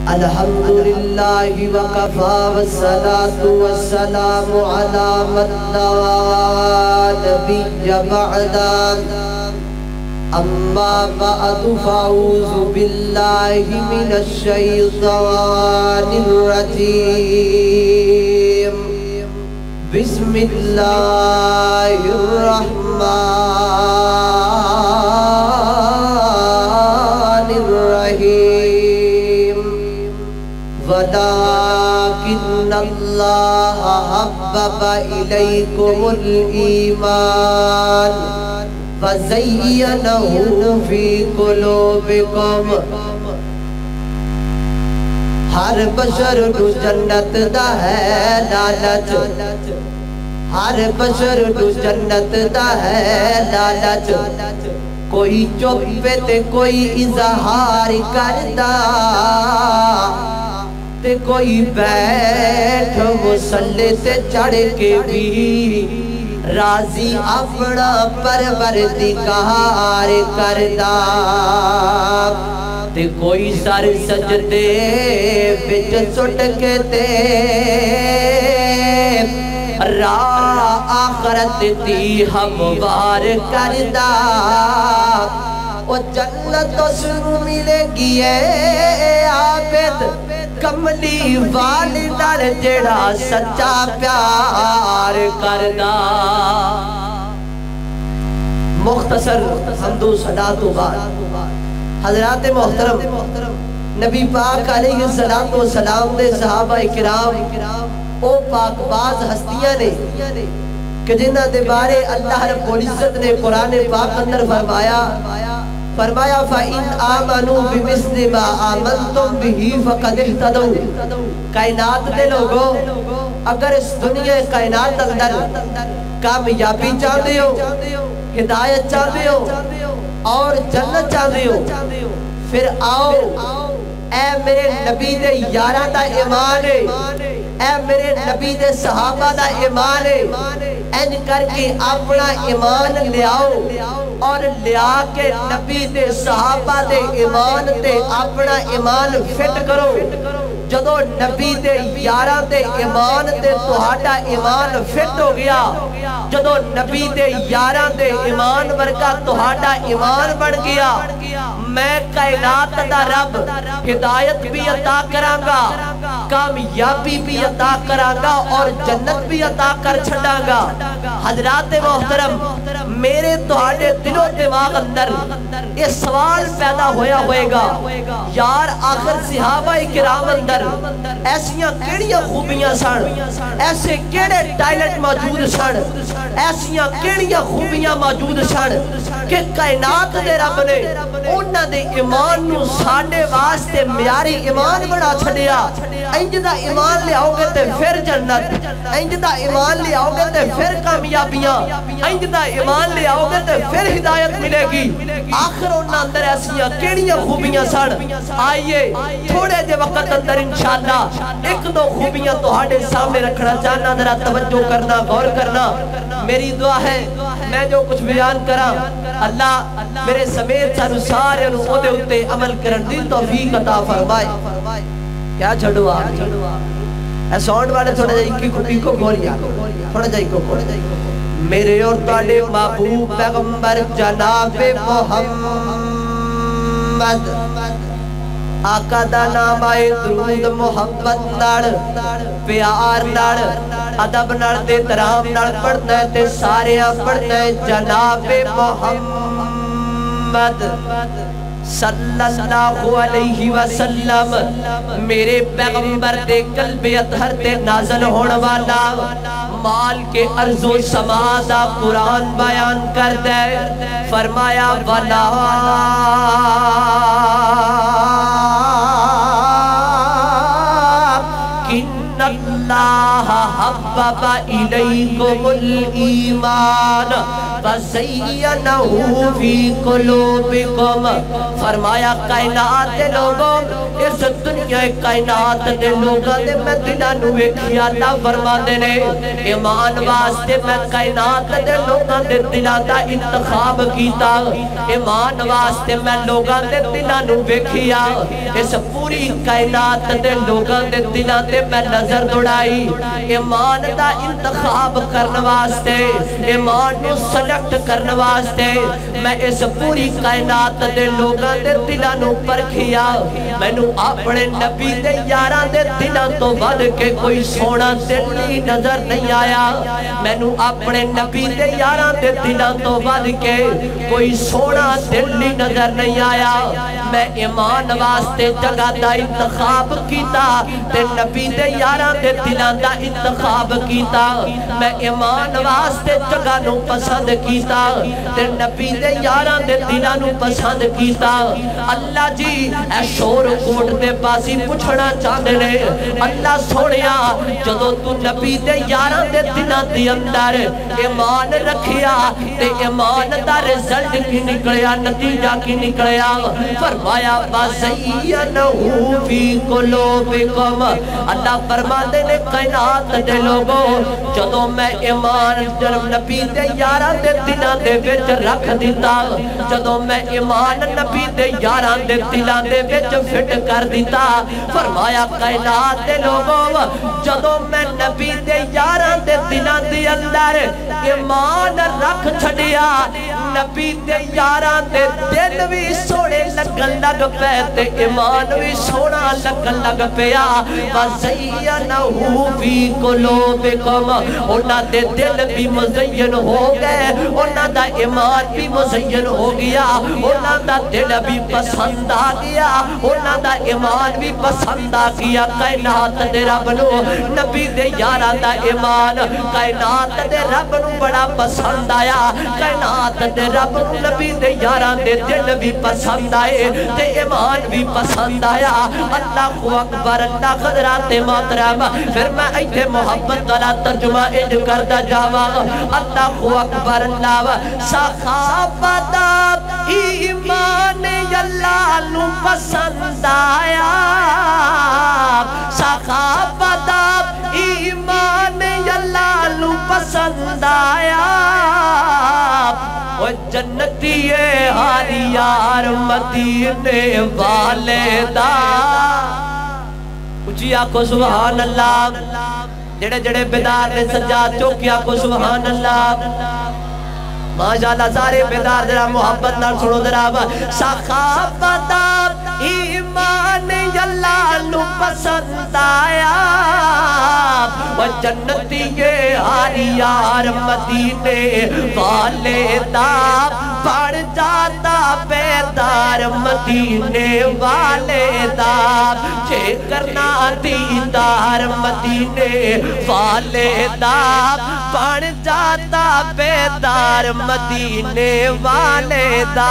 الحمدللہ وکفا والصلاة والسلام علی من لا نبی بعدا اما بعد فاعوذ باللہ من الشیطان الرجیم بسم اللہ الرحمن الرحیم وَلَٰكِنَّ اللَّهَ حَبَّبَ إِلَيْكُمُ الْإِيمَانَ وَزَيَّنَهُ فِي قُلُوبِكُمْ ہر بشر نو جنت دا ہے لالچ ہر بشر نو جنت دا ہے لالچ کوئی چپ تے کوئی اظہار کردا تے کوئی بیٹھ مسلے تے چڑھ کے بھی راضی اپنا پروردگار کردا تے کوئی سر سجدے بچ سٹ کے تے راہ آخرت دی ہموار کردا او جنت اس نو ملے گی اے عابد کملی والی نال جڑا سچا پیار کردا مختصر حمد و ثنا تو بعد حضرات محترم نبی پاک علیہ السلام دے صحابہ کرام او پاک باز ہستیاں نے کہ جنہ دے بارے اللہ رب العزت نے قرآن پاک اندر فرمایا فَإِنْ آمَنُوا بِمِثْلِ مَا آمَنْتُمْ بِهِ فَقَدْ اهْتَدَوْا کائنات دے لوگوں اگر اس دنیا کائنات اندر کامیابی چاہتے ہو ہدایت چاہتے ہو اور جنت چاہتے ہو پھر آؤ اے میرے نبی دے یارہ دا ایمان ہے اے میرے نبی دے صحابہ دا ایمان ہے این کر کے اپنا ایمان لے آؤ اور لیا کے نبی دے صحابہ دے ایمان تے اپنا ایمان فٹ کرو جدو نبی دے یارہ دے ایمان تے تہاڈا ایمان فٹ ہو گیا جدو نبی دے یارہ دے ایمان ورگا تہاڈا ایمان بن گیا میں کائنات دا رب ہدایت بھی عطا کرانگا کامیابی بھی عطا کرانگا اور جنت بھی عطا کر چھڑاں گا حضرات محترم میرے تہاڈے دل و دماغ اندر یہ سوال پیدا ہویا ہوئے گا یار آخر صحابہ کرام اندر ایسیاں کیڑیاں خوبیاں سن ایسے کیڑے ٹائلٹ موجود سن ایسیاں کیڑیاں خوبیاں موجود سن کہ کائنات دے رب نے انہاں دے ایمان نو ساڈے واسطے معیاری ایمان بنا چھڈیا انج دا ایمان لے آؤ گے تے پھر جنت انج دا ایمان لے آؤ گے تے پھر کامیابیاں انج دا ایمان لے آؤ گے تے پھر ہدایت ملے گی آخر انہاں اندر ایسیاں کیڑیاں خوبیاں سن آئیے تھوڑے دے وقت اندر انشاءاللہ ایک دو خوبیاں تہاڈے سامنے رکھنا چاہنا ذرا توجہ کرنا غور کرنا میری دعا ہے میں جو کچھ بیان کراں اللہ میرے سمیت سانو سارے نو اودے اُتے عمل کرن دی توفیق عطا فرمائے کیا چھڑو آپ اے ساؤنڈ والے تھوڑا جائے کی کو گولیا تھوڑا جائے کو میرے اور تاڑے محبوب پیغمبر جناب محمد آقا دا نام آئے درود محبت ناڑ پیار ناڑ ادب ناڑ دے ترام ناڑ پڑھتا ہے تے سارے پڑھتا ہے جناب محمد صلی اللہ علیہ وسلم میرے پیغمبر دے قلب اطہر تے نازل ہونے والا مال کے عرض و سما دا قرآن بیان کر دے فرمایا وَلَٰكِنَّ اللَّهَ حَبَّبَ إِلَيْكُمُ الْإِيمَانَ وَزَيَّنَهُ فِي قُلُوبِكُمْ فرمایا کائنات دے لوگوں اس دنیا کائنات دے لوگوں دے میں دلانو ویکھیا اللہ فرما دے نے ایمان واسطے میں کائنات دے لوگوں دے دلان دا انتخاب کیتا ایمان واسطے میں لوگوں دے دلانو ویکھیا اس پوری کائنات دے لوگوں دے دلان دے میں نظر دوڑائی ایمان دا انتخاب کرنے واسطے ایمان نو سلیکٹ کرنے واسطے میں اس پوری کائنات دے لوگوں دے دلانو پرکھیا میں نو اپنے نبی دے یاران دے دلان تو ود کے کوئی سونا دلی نظر نہیں آیا میں نو اپنے نبی دے یاران دے دلان تو ود کے کوئی سونا دلی نظر نہیں آیا میں ایمان واسطے جگہ دا انتخاب کیتا تے نبی دے یاران دے دلان دا انتخاب کیتا میں ایمان واسطے جگہ نو پسند کیتا تے نبی دے یاران دے دلان نو پسند کیتا اللہ جی اے شور کوٹ دے باسی پوچھنا چاہتے نے اللہ سوڑیا جدو تو نبی دے یاران دے دلان دے اندر ایمان رکھیا تے ایمان دا رزلٹ کی نکلیا نتیجہ کی نکلیا فرمایا وَزَيَّنَهُ فِي قُلُوبِكُمْ اللہ فرما دے نے کائنات دے لوگوں جدو میں ایمان نبی دے یاران دے دلان دے وچ رکھ دیتا جدو میں ایمان نبی دے یاران دے دلان دے وچ فٹ کر دیتا فرمایا کائنات دے لوگوں جدو میں نبی دے یاران دے دلان دے اندر ایمان رکھ چھڑیا نبی دے یاران دے دل بھی سوڑے لگن لگ پہتے ایمان بھی سوڑا لگن لگ پیا وَزَيَّنَهُ فِي قُلُوبِكُمْ انہاں دے دل بھی مزین ہو گئے انہاں دا ایمان بھی مزین ہو گیا انہاں دا دل بھی پسند آ گیا انہاں دا ایمان بھی پسند آ گیا کائنات دے رب نو نبی دے یاران دا ایمان کائنات دے رب نو بڑا پسند آیا کائنات دے رب نو نبی دے یاران دے دل بھی پسند آئے تے ایمان بھی پسند آیا اللہ کو اکبر اللہ خدرات محترم پھر میں ایتھے محبت والا ترجمہ اج کرتا جاوا اللہ کو اکبر اللہ صحابہ ایمان اللہ نو پسند آیا صحابہ ایمان اللہ نو پسند آیا وہ جنتی ہاری یار مدینے والے دا اچھی آکھو سبحان اللہ جڑے جڑے بیدار نے سجاد چوکی آکھو سبحان اللہ ماشاءاللہ سارے بیدار ذرا محبت نال سنو ذرا صحابہ ایمان اللہ نو پسند آیا وہ جنتی ہاری یار مدینے والے دا بڑھ جاتا بیدار مدینے والے دا چھے کرنا دیدار مدینے والے دا بڑھ جاتا بیدار مدینے والے دا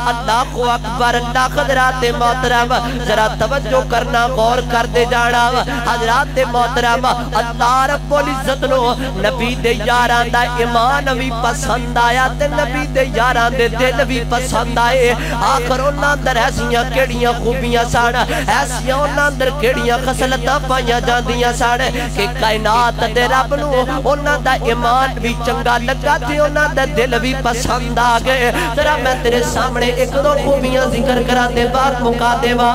اللہ کو اکبر اللہ حضرات محترم ذرا توجہ کرنا غور کر دے جانا حضرات محترم اللہ رب العزت نو نبی دے یاران دا ایمان بھی پسند آیا تے نبی دے یاران دے دل بھی پسند آئے آخر انہاں اندر ایسیاں کیڑیاں خوبیاں ساڑ ایسیاں انہاں اندر کیڑیاں خسلتاں پائیاں جاندیاں ساڑ کہ کائنات دے رب نو انہاں دا ایمان بھی چنگا لگا تھی انہاں دے دل بھی پسند آگئے ذرا میں تیرے سامنے ایک دو خوبیاں ذکر کرا دے بات مکا دے وا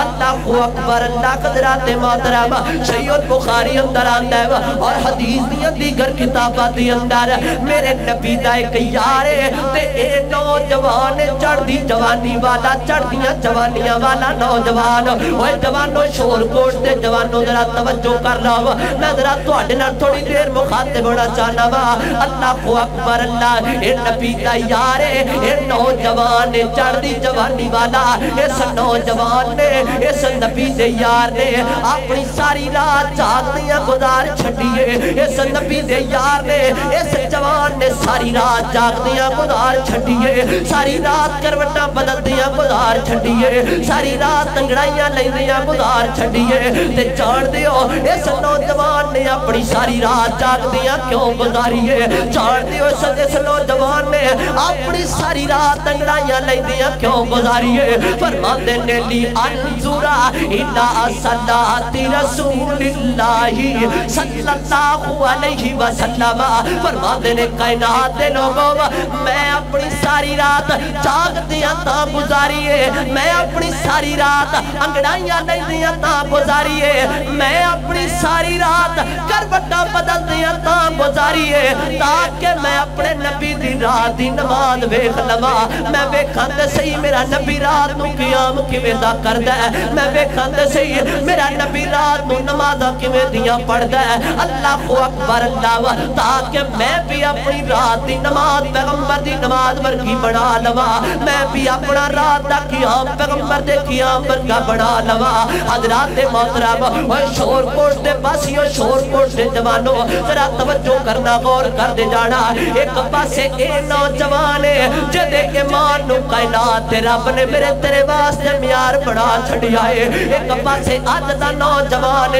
اللہ کو اکبر اللہ قدرات محترم سید بخاری اندر آندہ ہے اور حدیث دیاں دیگر کتابہ دی اندر میرے نبی دا ایک یارے تے اے نوجوان چڑھ دی جوانی والا چڑھ دیاں جوانیاں والا نوجوان وہ جوانوں شور کوٹ دے جوانوں ذرا توجہ کر رہا ہوا میں ذرا تھوڑے نال تھوڑی دیر مخاطب ہونا چاہنا وا اللہ کو اکبر اللہ اے نبی دا یارے اے نوجوان چڑھ دی جوانی والا اس نوجوان نے اس نبی دے یار نے اپنی ساری رات جاگ دی دیاں گزار چھڑیے اس نبی دے یار نے اس جوان نے ساری رات جاگ دیاں گزار چھڑیے ساری رات کروٹاں بدل دیاں گزار چھڑیے ساری رات انگڑائیاں لے دیاں گزار چھڑیے تے جان دیو اس نوجوان نے اپنی ساری رات جاگ دیاں کیوں گزاریے جان دیو اس نوجوان نے اپنی ساری رات انگڑائیاں لے دیاں کیوں گزاریے فرماتے نے لی انظورا الہ صلاۃ رسول اللہ صلی اللہ علیہ وسلم فرماتے نے کائنات دے لوگوں میں اپنی ساری رات جاگ دیاں تا گزاریے میں اپنی ساری رات انگڑائیاں لے دیاں تا گزاریے میں اپنی ساری رات کروٹاں بدل دیاں تا گزاریے تاکہ میں اپنے نبی دی رات دی نماز ویکھ لواں میں ویکھاں تے صحیح میرا نبی رات نو قیام کیویں دا کردا ہے میں ویکھاں تے صحیح میرا نبی رات نو نمازاں کیویں دیاں پڑھدا ہے اللہ اکبر اللہ تاکہ میں بھی اپنی رات دی نماز پیغمبر دی نماز ورگی بنا لواں میں بھی اپنا رات دا قیام پیغمبر دے قیام ورگا بنا لواں حضرات محترم اوے شور کوٹ دے پاسیو شور کوٹ دے جوانو ذرا توجہ کرنا غور کر دے جانا ایک پاسے اے نوجوان جدے ایمان نو کائنات دے رب نے میرے تیرے واسطے معیار بڑا چھڑیا ہے ایک پاسے اج دا نوجوان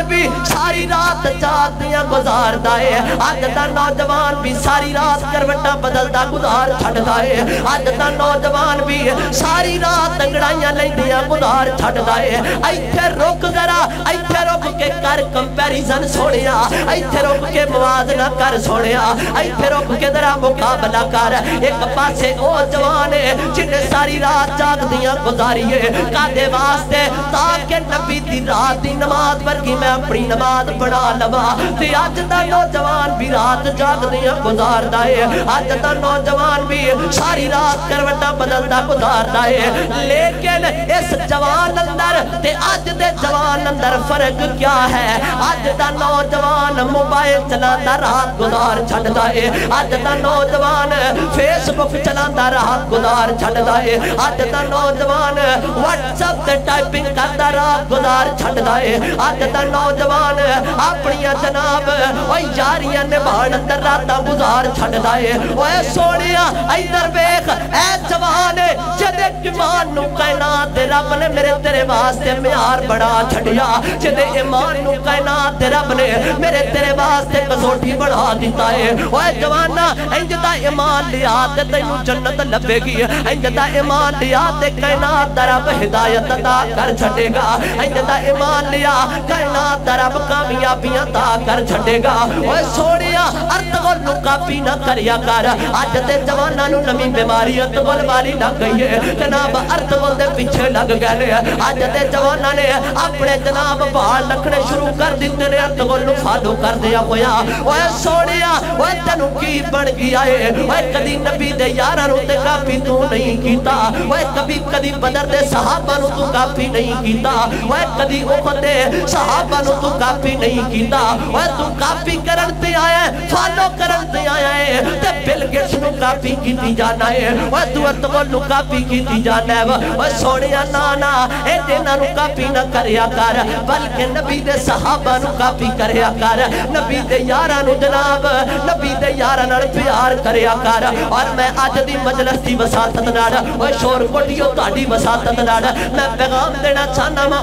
بھی ساری رات جاگدیاں گزاردا ہے اج دا نوجوان بھی ساری رات کروٹاں بدلدا گزار چھڑدا ہے اج دا نوجوان بھی ساری رات انگڑائیاں لیندیاں گزار چھڑدا ہے ایتھے رک ذرا ایتھے رک کے کر کمپیریزن سونیا ایتھے رک کے موازنہ کر سونیا ایتھے رک کے ذرا مقابلہ کر ایک پاسے او جوان ہے جنہیں ساری رات جاگ دیاں گزاریے کادے واسطے تاکہ نبی دی رات دی نماز ورگی میں اپنی نماز پڑھا لواں تے اج دا نوجوان بھی رات جاگ دیاں گزاردا ہے اج دا نوجوان بھی ساری رات کروٹاں بدلدا گزاردا ہے لیکن اس جوان اندر تے اج دے جوان اندر فرق کیا ہے اج دا نوجوان موبائل چلاتا رات گزار چھڑدا ہے اج دا نوجوان فیس بک چلاتا رات گزار چھڑدا ہے اج دا نوجوان واٹس ایپ تے ٹائپنگ کردا رات گزار چھڑدا ہے اج دا نوجوان اپنی جناب او یاریاں نبھان اندر راتاں گزار چھڑدا ہے اوے سونیا ادھر ویکھ اے جوان جدے ایمان نو کائنات دے رب نے میرے تیرے واسطے معیار بڑا چھڑیا جدے ایمان نو کائنات دے رب نے میرے تیرے واسطے کسوٹی بڑھا دیتا ہے اوے جوانا انج دا ایمان لیا تے تینوں جنت لبے گی انج دا ایمان لیا تے کائنات دا رب ہدایت عطا کر چھڑے گا انج دا ایمان لیا کائنات دا رب کامیابیاں عطا کر چھڑے گا اوے سونیا ارتغل نو کاپی نہ کریا کر اج تے جواناں نو نمی بیماری ارتغل والی لگ گئی ہے جناب ارتغل دے پیچھے لگ گئے اج تے جواناں نے اپنے جناب بال رکھنے شروع کر دیتے نے ارتغل نو فالو کر دیا ہویا اوے سونیا اوے تینوں کی بن گیا ہے اوے کدی نبی دے یاراں نو تے کافی تو نہیں کیتا اوے کبھی بدر دے صحابہ نو تو کافی نہیں کیتا اوے کدی احد دے صحابہ نو تو کافی نہیں کیتا اوے تو کافی کرن تے آیا ہے فالو کرن تے آیا ہے تے بل گیٹس نو کافی کیتی جانا ہے اوے تو ارتغل نو کافی کیتی جانا ہے اوے سونیا نانا اے دینا نو کافی نہ کریا کر بلکہ نبی دے صحابہ نو کافی کریا کر نبی دے یاراں نو جناب نبی دے یاراں نال پیار کریا کر اور میں اج دی مجلس دی وساطت نال اوے شور کوٹیو تہاڈی وساطت نال میں پیغام دینا چاہنا وا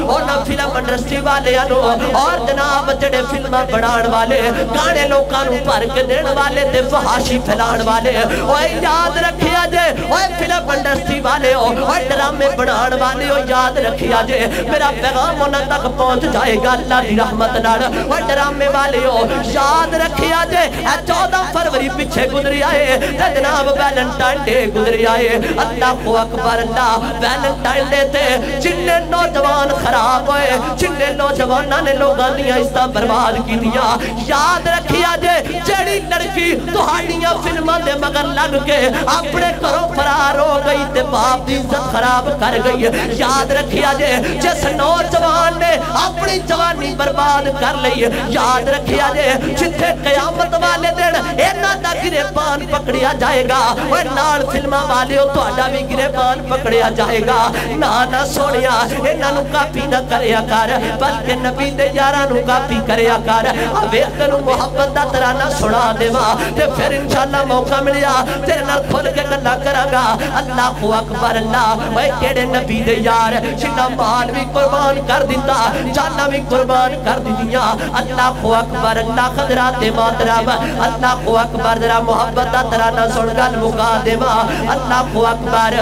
اونا فلم انڈسٹری والےاں نو اور جناب جڑے فلماں بنان والے گانے لوکاں نو بھر کے دین والے تے فحاشی پھیلان والے اوے یاد رکھیا جے اوے فلم انڈسٹری والے اوے ڈرامے بنان والے او یاد رکھیا جے میرا پیغام انہاں تک پہنچ جائے گا اللہ دی رحمت نال اوے ڈرامے والے او یاد رکھیا جے 14 فروری پیچھے گزری آئے تے جناب ویلنٹائن ڈے گزری آئے اللہ اکبر اللہ ویلنٹائن ڈے تے جننے نوجوان خراب ہوئے جننے نوجواناں نے لوگاں دیاں عزتاں برباد کیتیاں یاد رکھیا جے جڑی لڑکی تہاڈیاں فلماں دے مگر لگ کے اپنے گھروں فرار ہو گئی تے باپ دی عزت خراب کر کر گئی یاد رکھیا جے جس نوجوان نے اپنی جوانی برباد کر لئی یاد رکھیا جے جتھے قیامت والے دن اینا دا گریبان پکڑیا جائے گا وہ نال فلمہ والے تو آڈا بھی گریبان پکڑیا جائے گا نانا سونیا اینا نو کاپی نہ کریا کر بلکہ نبی دے یارانو کاپی کریا کر ویختنو محبت دا ترانہ سنا دے ماں تے پھر انشاءاللہ موقع ملیا تیرے نال کھول کے گلہ کرانگا اللہ اکبر اللہ وہ کیڑے نبی دے یار جنہ مال بھی قربان کر دیتا جانا بھی قربان کر دیا اللہ اکبر اللہ خدرات محترم اللہ اکبر ذرا محبت دا ترانہ سن گل مکا دے ماں اللہ اکبر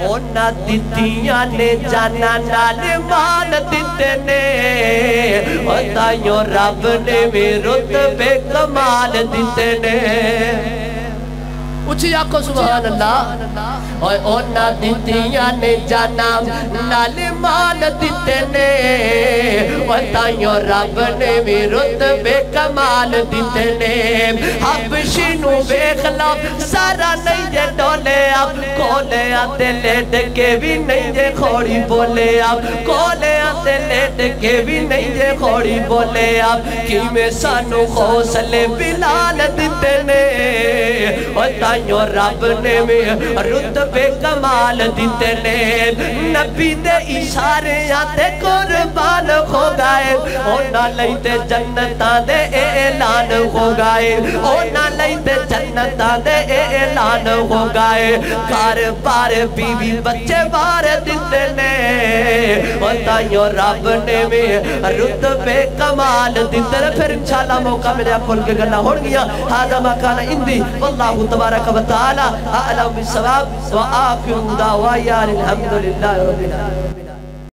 اونا دیتیاں نے جانا نال مال دیتے نے اور تائیوں رب نے بھی رتبے کمال دیتے نے اچھی آنکھوں سبحان اللہ اور اونا دیتیاں نے جانا نال مال دیتے نے اور تائیوں رب نے بھی رتبے کمال دیتے نے حبشی نو بیخلا سارا نہیں جے ڈولے اب کولے آتے لیٹ کے بھی نہیں جے کھوڑی بولے اب کولے آتے لیٹ کے بھی نہیں جے کھوڑی بولے اب کی میں سانو خوصلے بلال دیتے نے اور تائیوں رب نے میں رتبے کمال دیتے نے نبی دے اشارے آتے قربان ہو گئے اونا لیتے جنتاں دے اعلان ہو گئے اونا لیتے جنتاں دے اعلان ہو گئے کار بار بیوی بچے بار دیتے نے اور تائیوں رب نے میں رتبے کمال دیتے نے پھر انشاءاللہ موقع ملے کھول کے گلہ ہون گیا هذا ما كان عندي والله تبارك وتعالى أعلم بالصواب وآخر دعوايا الحمد لله رب العالمين